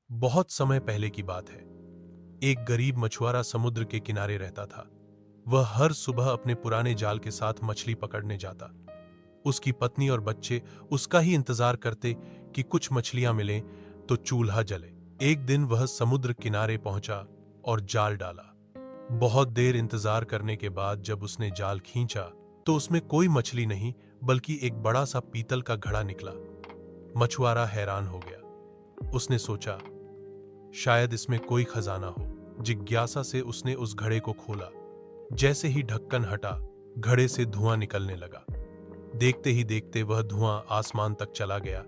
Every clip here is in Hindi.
बहुत समय पहले की बात है। एक गरीब मछुआरा समुद्र के किनारे रहता था। वह हर सुबह अपने पुराने जाल के साथ मछली पकड़ने जाता। उसकी पत्नी और बच्चे उसका ही इंतजार करते कि कुछ मछलियां मिलें तो चूल्हा जले। एक दिन वह समुद्र किनारे पहुंचा और जाल डाला। बहुत देर इंतजार करने के बाद जब उसने जाल खींचा तो उसमें कोई मछली नहीं बल्कि एक बड़ा सा पीतल का घड़ा निकला। मछुआरा हैरान हो गया। उसने सोचा, शायद इसमें कोई खजाना हो। जिज्ञासा से उसने उस घड़े को खोला। जैसे ही ढक्कन हटा, घड़े से धुआं निकलने लगा। देखते ही देखते वह धुआं आसमान तक चला गया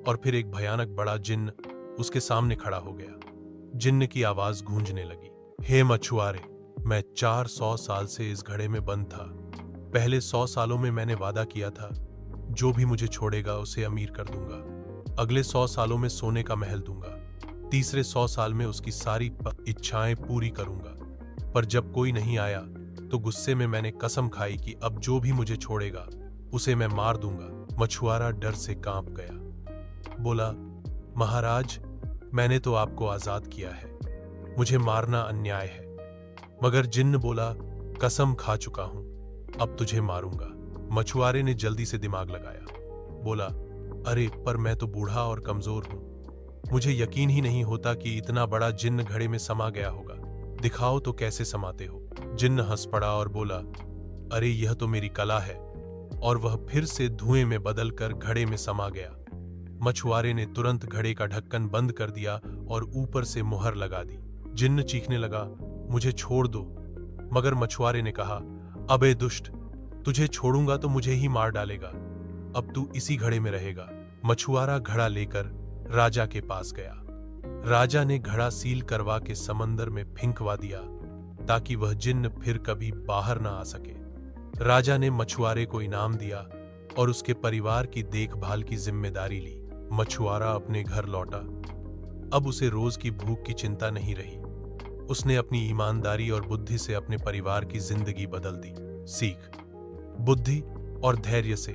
और फिर एक भयानक बड़ा जिन्न उसके सामने खड़ा हो गया। जिन्न की आवाज गूंजने लगी, हे मछुआरे, मैं 400 साल से इस घड़े में बंद था। पहले 100 सालों में मैंने वादा किया था, जो भी मुझे छोड़ेगा उसे अमीर कर दूंगा। अगले 100 सालों में सोने का महल दूंगा। तीसरे 100 साल में उसकी सारी इच्छाएं पूरी करूंगा। पर जब कोई नहीं आया तो गुस्से में मैंने कसम खाई कि अब जो भी मुझे छोड़ेगा उसे मैं मार दूंगा। मछुआरा डर से कांप गया। बोला, महाराज, मैंने तो आपको आजाद किया है, मुझे मारना अन्याय है। मगर जिन्न बोला, कसम खा चुका हूं, अब तुझे मारूंगा। मछुआरे ने जल्दी से दिमाग लगाया। बोला, अरे पर मैं तो बूढ़ा और कमजोर हूं, मुझे यकीन ही नहीं होता कि इतना बड़ा जिन्न घड़े में समा गया होगा। दिखाओ तो कैसे समाते हो। जिन्न हंस पड़ा और बोला, अरे यह तो मेरी कला है। और वह फिर से धुएं में बदलकर घड़े में समा गया। मछुआरे ने तुरंत घड़े का ढक्कन बंद कर दिया और ऊपर से मुहर लगा दी। जिन्न चीखने लगा, मुझे छोड़ दो। मगर मछुआरे ने कहा, अबे दुष्ट, तुझे छोड़ूंगा तो मुझे ही मार डालेगा। अब तू इसी घड़े में रहेगा। मछुआरा घड़ा लेकर राजा के पास गया। राजा ने घड़ा सील करवा के समंदर में फेंकवा दिया ताकि वह जिन्न फिर कभी बाहर ना आ सके। राजा ने मछुआरे को इनाम दिया और उसके परिवार की देखभाल की जिम्मेदारी ली। मछुआरा अपने घर लौटा। अब उसे रोज की भूख की चिंता नहीं रही। उसने अपनी ईमानदारी और बुद्धि से अपने परिवार की जिंदगी बदल दी। सीख, बुद्धि और धैर्य से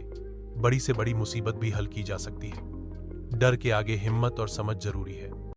बड़ी मुसीबत भी हल की जा सकती है। डर के आगे हिम्मत और समझ जरूरी है।